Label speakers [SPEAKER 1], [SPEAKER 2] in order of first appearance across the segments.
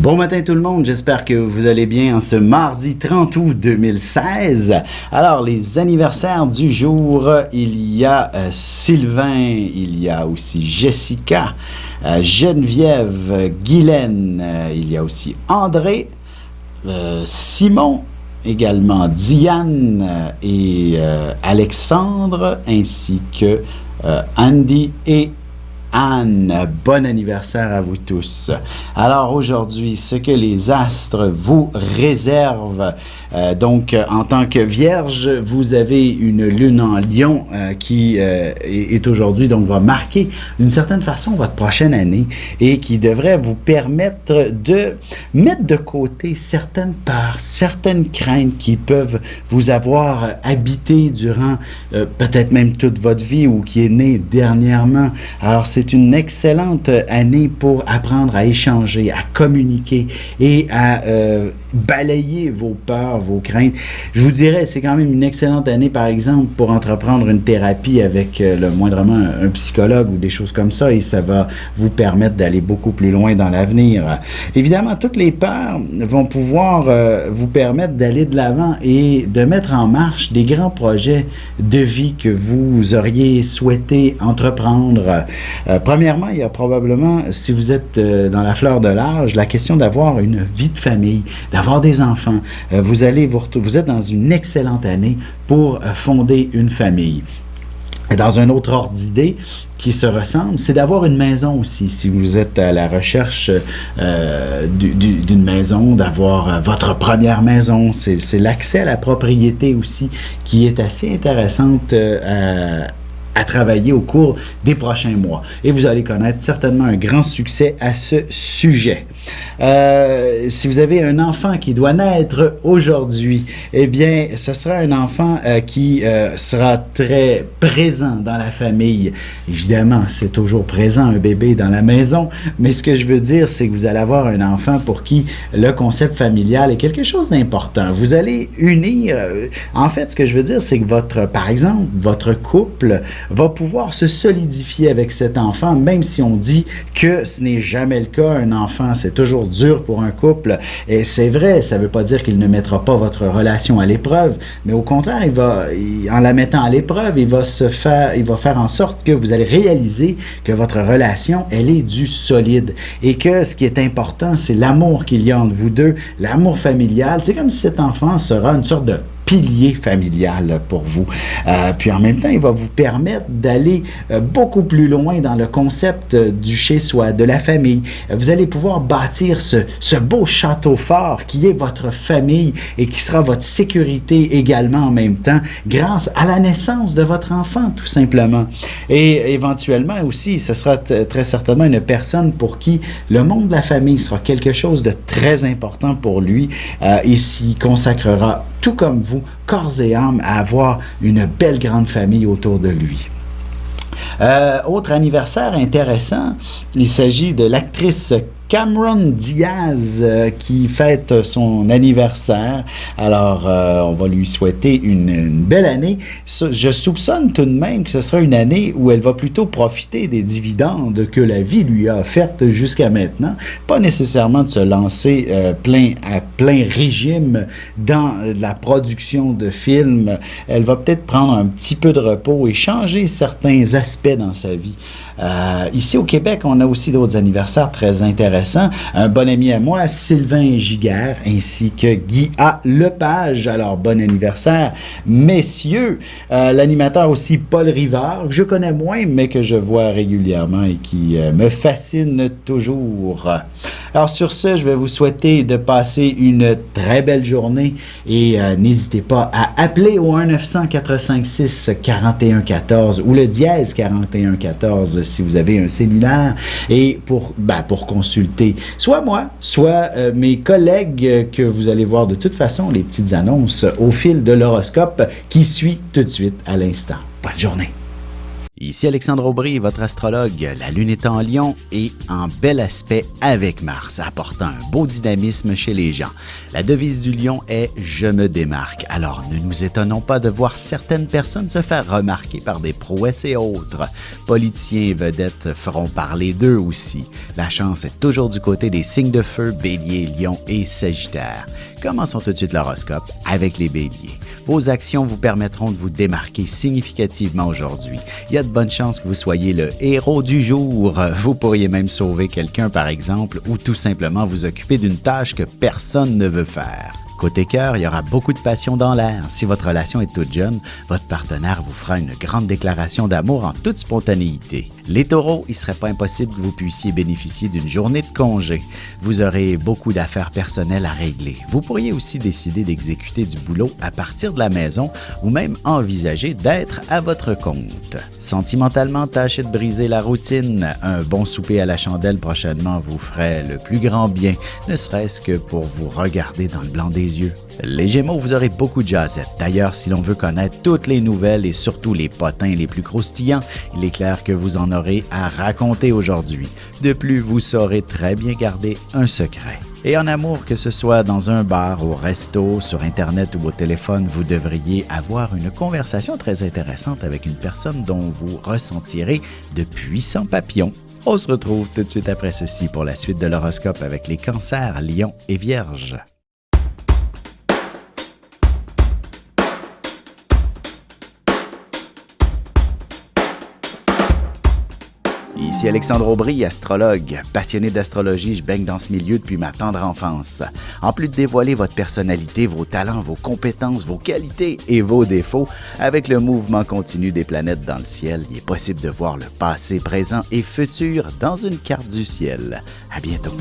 [SPEAKER 1] Bon matin tout le monde, j'espère que vous allez bien en ce mardi 30 août 2016. Alors les anniversaires du jour, il y a Sylvain, il y a aussi Jessica, Geneviève, Guylaine, il y a aussi André, Simon, également Diane et Alexandre, ainsi que Andy et Anne. Bon anniversaire à vous tous. Alors aujourd'hui, ce que les astres vous réservent, donc en tant que Vierge, vous avez une lune en Lion qui est aujourd'hui, donc va marquer d'une certaine façon votre prochaine année et qui devrait vous permettre de mettre de côté certaines peurs, certaines craintes qui peuvent vous avoir habité durant peut-être même toute votre vie ou qui est née dernièrement. Alors c'est une excellente année pour apprendre à échanger, à communiquer et à balayer vos peurs, vos craintes. Je vous dirais, c'est quand même une excellente année, par exemple, pour entreprendre une thérapie avec moindrement un psychologue ou des choses comme ça, et ça va vous permettre d'aller beaucoup plus loin dans l'avenir. Évidemment, toutes les peurs vont pouvoir vous permettre d'aller de l'avant et de mettre en marche des grands projets de vie que vous auriez souhaité entreprendre. Premièrement, il y a probablement, si vous êtes dans la fleur de l'âge, la question d'avoir une vie de famille, d'avoir des enfants. Vous êtes dans une excellente année pour fonder une famille. Et dans un autre ordre d'idée qui se ressemble, c'est d'avoir une maison aussi. Si vous êtes à la recherche d'une maison, d'avoir votre première maison, c'est l'accès à la propriété aussi qui est assez intéressante à travailler au cours des prochains mois. Et vous allez connaître certainement un grand succès à ce sujet. Si vous avez un enfant qui doit naître aujourd'hui, eh bien, ce sera un enfant qui sera très présent dans la famille. Évidemment, c'est toujours présent un bébé dans la maison, mais ce que je veux dire, c'est que vous allez avoir un enfant pour qui le concept familial est quelque chose d'important. Vous allez unir, en fait, ce que je veux dire, c'est que par exemple, votre couple va pouvoir se solidifier avec cet enfant, même si on dit que ce n'est jamais le cas. Un enfant, c'est toujours dur pour un couple, et c'est vrai, ça ne veut pas dire qu'il ne mettra pas votre relation à l'épreuve, mais au contraire, en la mettant à l'épreuve, il va faire en sorte que vous allez réaliser que votre relation, elle est du solide, et que ce qui est important, c'est l'amour qu'il y a entre vous deux, l'amour familial. C'est comme si cet enfant sera une sorte de pilier familial pour vous. Puis en même temps, il va vous permettre d'aller beaucoup plus loin dans le concept du chez-soi, de la famille. Vous allez pouvoir bâtir ce beau château fort qui est votre famille et qui sera votre sécurité également en même temps, grâce à la naissance de votre enfant, tout simplement. Et éventuellement aussi, ce sera très certainement une personne pour qui le monde de la famille sera quelque chose de très important pour lui et s'y consacrera tout comme vous, corps et âme, à avoir une belle grande famille autour de lui. Autre anniversaire intéressant, il s'agit de l'actrice Cameron Diaz qui fête son anniversaire. Alors, on va lui souhaiter une belle année. Je soupçonne tout de même que ce sera une année où elle va plutôt profiter des dividendes que la vie lui a offertes jusqu'à maintenant. Pas nécessairement de se lancer à plein régime dans la production de films. Elle va peut-être prendre un petit peu de repos et changer certains aspects dans sa vie. Ici au Québec, on a aussi d'autres anniversaires très intéressants. Un bon ami à moi, Sylvain Giguère, ainsi que Guy A. Lepage. Alors, bon anniversaire, messieurs. L'animateur aussi, Paul Rivard, que je connais moins, mais que je vois régulièrement et qui me fascine toujours. Alors, sur ce, je vais vous souhaiter de passer une très belle journée et n'hésitez pas à appeler au 1-900-456-4114 ou le dièse 4114 si vous avez un cellulaire et pour consulter soit moi, soit mes collègues que vous allez voir de toute façon les petites annonces au fil de l'horoscope qui suit tout de suite à l'instant. Bonne journée! Ici Alexandre Aubry, votre astrologue. La Lune est en Lion et en bel aspect avec Mars, apportant un beau dynamisme chez les gens. La devise du Lion est « Je me démarque ». Alors ne nous étonnons pas de voir certaines personnes se faire remarquer par des prouesses et autres. Politiciens et vedettes feront parler d'eux aussi. La chance est toujours du côté des signes de feu, Bélier, Lion et Sagittaire. Commençons tout de suite l'horoscope avec les Béliers. Vos actions vous permettront de vous démarquer significativement aujourd'hui. Il y a de bonnes chances que vous soyez le héros du jour. Vous pourriez même sauver quelqu'un par exemple ou tout simplement vous occuper d'une tâche que personne ne veut faire. Côté cœur, il y aura beaucoup de passion dans l'air. Si votre relation est toute jeune, votre partenaire vous fera une grande déclaration d'amour en toute spontanéité. Les taureaux, il ne serait pas impossible que vous puissiez bénéficier d'une journée de congé. Vous aurez beaucoup d'affaires personnelles à régler. Vous pourriez aussi décider d'exécuter du boulot à partir de la maison ou même envisager d'être à votre compte. Sentimentalement, tâchez de briser la routine. Un bon souper à la chandelle prochainement vous ferait le plus grand bien, ne serait-ce que pour vous regarder dans le blanc des yeux. Les Gémeaux, vous aurez beaucoup de jazzette. D'ailleurs, si l'on veut connaître toutes les nouvelles et surtout les potins les plus croustillants, il est clair que vous en aurez à raconter aujourd'hui. De plus, vous saurez très bien garder un secret. Et en amour, que ce soit dans un bar, au resto, sur Internet ou au téléphone, vous devriez avoir une conversation très intéressante avec une personne dont vous ressentirez de puissants papillons. On se retrouve tout de suite après ceci pour la suite de l'horoscope avec les Cancers, Lions et Vierges. Ici Alexandre Aubry, astrologue. Passionné d'astrologie, je baigne dans ce milieu depuis ma tendre enfance. En plus de dévoiler votre personnalité, vos talents, vos compétences, vos qualités et vos défauts, avec le mouvement continu des planètes dans le ciel, il est possible de voir le passé, présent et futur dans une carte du ciel. À bientôt.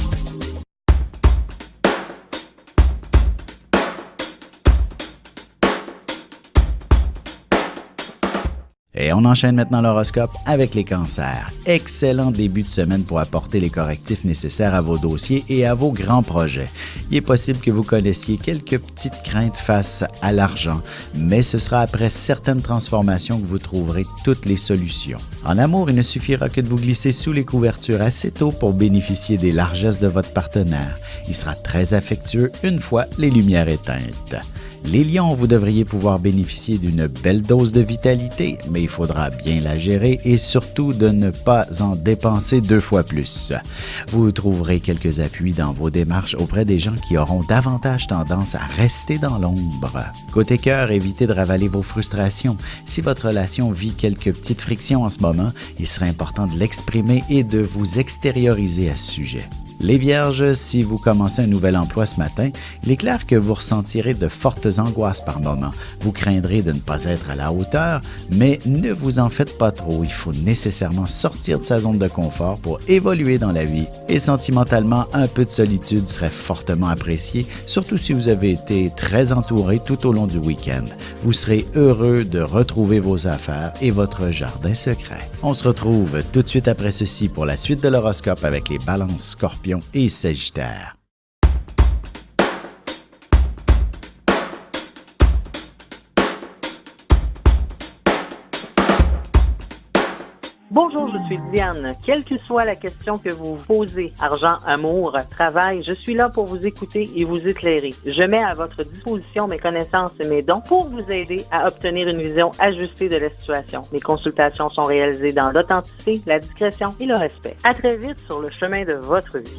[SPEAKER 1] Et on enchaîne maintenant l'horoscope avec les cancers. Excellent début de semaine pour apporter les correctifs nécessaires à vos dossiers et à vos grands projets. Il est possible que vous connaissiez quelques petites craintes face à l'argent, mais ce sera après certaines transformations que vous trouverez toutes les solutions. En amour, il ne suffira que de vous glisser sous les couvertures assez tôt pour bénéficier des largesses de votre partenaire. Il sera très affectueux une fois les lumières éteintes. Les lions, vous devriez pouvoir bénéficier d'une belle dose de vitalité, mais il faudra bien la gérer et surtout de ne pas en dépenser 2 fois plus. Vous trouverez quelques appuis dans vos démarches auprès des gens qui auront davantage tendance à rester dans l'ombre. Côté cœur, évitez de ravaler vos frustrations. Si votre relation vit quelques petites frictions en ce moment, il serait important de l'exprimer et de vous extérioriser à ce sujet. Les Vierges, si vous commencez un nouvel emploi ce matin, il est clair que vous ressentirez de fortes angoisses par moments. Vous craindrez de ne pas être à la hauteur, mais ne vous en faites pas trop. Il faut nécessairement sortir de sa zone de confort pour évoluer dans la vie. Et sentimentalement, un peu de solitude serait fortement apprécié, surtout si vous avez été très entouré tout au long du week-end. Vous serez heureux de retrouver vos affaires et votre jardin secret. On se retrouve tout de suite après ceci pour la suite de l'horoscope avec les Balances, Scorpions et Sagittaire.
[SPEAKER 2] Bonjour, je suis Diane. Quelle que soit la question que vous posez, argent, amour, travail, je suis là pour vous écouter et vous éclairer. Je mets à votre disposition mes connaissances et mes dons pour vous aider à obtenir une vision ajustée de la situation. Mes consultations sont réalisées dans l'authenticité, la discrétion et le respect. À très vite sur le chemin de votre vie.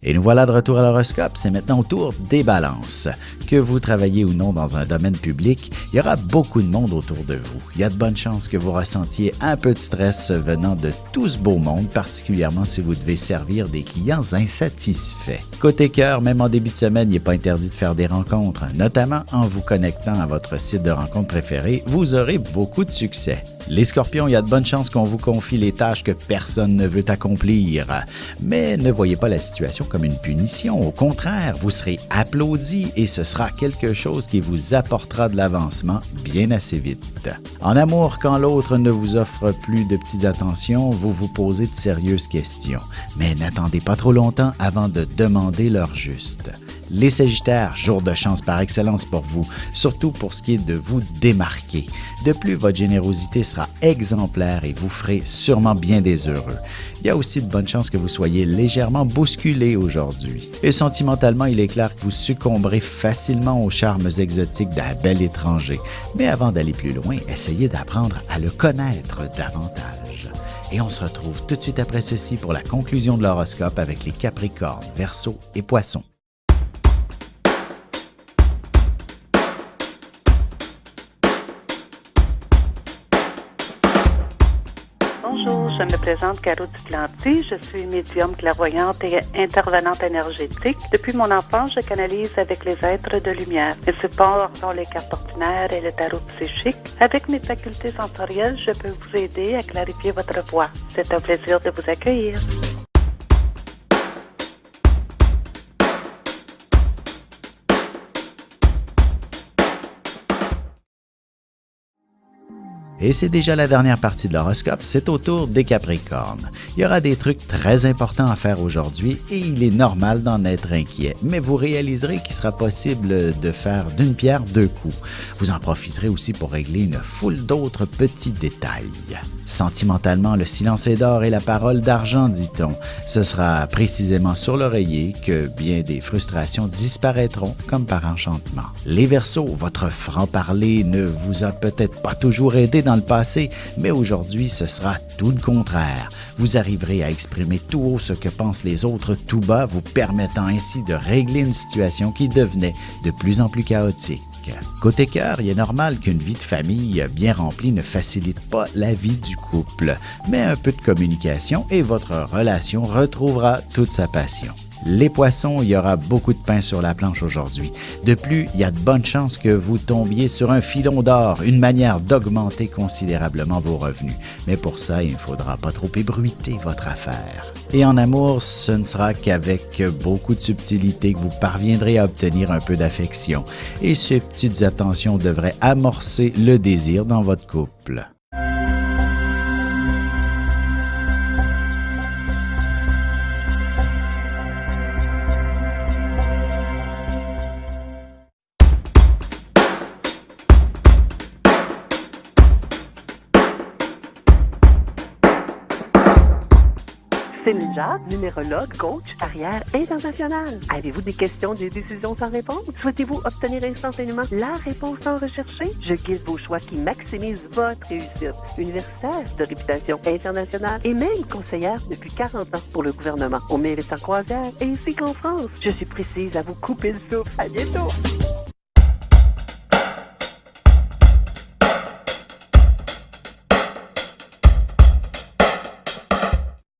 [SPEAKER 1] Et nous voilà de retour à l'horoscope, c'est maintenant au tour des balances. Que vous travaillez ou non dans un domaine public, il y aura beaucoup de monde autour de vous. Il y a de bonnes chances que vous ressentiez un peu de stress venant de tout ce beau monde, particulièrement si vous devez servir des clients insatisfaits. Côté cœur, même en début de semaine, il n'est pas interdit de faire des rencontres, notamment en vous connectant à votre site de rencontre préféré, vous aurez beaucoup de succès. Les scorpions, il y a de bonnes chances qu'on vous confie les tâches que personne ne veut accomplir. Mais ne voyez pas la situation comme une punition. Au contraire, vous serez applaudi et ce sera quelque chose qui vous apportera de l'avancement bien assez vite. En amour, quand l'autre ne vous offre plus de petites attentions, vous vous posez de sérieuses questions. Mais n'attendez pas trop longtemps avant de demander leur juste. Les Sagittaires, jour de chance par excellence pour vous, surtout pour ce qui est de vous démarquer. De plus, votre générosité sera exemplaire et vous ferez sûrement bien des heureux. Il y a aussi de bonnes chances que vous soyez légèrement bousculé aujourd'hui. Et sentimentalement, il est clair que vous succomberez facilement aux charmes exotiques d'un bel étranger. Mais avant d'aller plus loin, essayez d'apprendre à le connaître davantage. Et on se retrouve tout de suite après ceci pour la conclusion de l'horoscope avec les Capricornes, Verseaux et Poissons.
[SPEAKER 3] Bonjour, je me présente Caro Duplanty. Je suis médium clairvoyante et intervenante énergétique. Depuis mon enfance, je canalise avec les êtres de lumière. Mes supports sont les cartes ordinaires et le tarot psychique. Avec mes facultés sensorielles, je peux vous aider à clarifier votre voix. C'est un plaisir de vous accueillir.
[SPEAKER 1] Et c'est déjà la dernière partie de l'horoscope, c'est au tour des Capricornes. Il y aura des trucs très importants à faire aujourd'hui et il est normal d'en être inquiet, mais vous réaliserez qu'il sera possible de faire d'une pierre deux coups. Vous en profiterez aussi pour régler une foule d'autres petits détails. Sentimentalement, le silence est d'or et la parole d'argent, dit-on. Ce sera précisément sur l'oreiller que bien des frustrations disparaîtront comme par enchantement. Les Verseaux, votre franc-parler ne vous a peut-être pas toujours aidé dans le passé, mais aujourd'hui, ce sera tout le contraire. Vous arriverez à exprimer tout haut ce que pensent les autres tout bas, vous permettant ainsi de régler une situation qui devenait de plus en plus chaotique. Côté cœur, il est normal qu'une vie de famille bien remplie ne facilite pas la vie du couple, mais un peu de communication et votre relation retrouvera toute sa passion. Les Poissons, il y aura beaucoup de pain sur la planche aujourd'hui. De plus, il y a de bonnes chances que vous tombiez sur un filon d'or, une manière d'augmenter considérablement vos revenus. Mais pour ça, il ne faudra pas trop ébruiter votre affaire. Et en amour, ce ne sera qu'avec beaucoup de subtilité que vous parviendrez à obtenir un peu d'affection. Et ces petites attentions devraient amorcer le désir dans votre couple.
[SPEAKER 2] Céline Jacques, numérologue, coach, carrière internationale. Avez-vous des questions, des décisions sans réponse? Souhaitez-vous obtenir instantanément la réponse sans rechercher? Je guide vos choix qui maximisent votre réussite. Universitaire de réputation internationale et même conseillère depuis 40 ans pour le gouvernement. On mérite en croisière et ici qu'en France. Je suis précise à vous couper le souffle. À bientôt!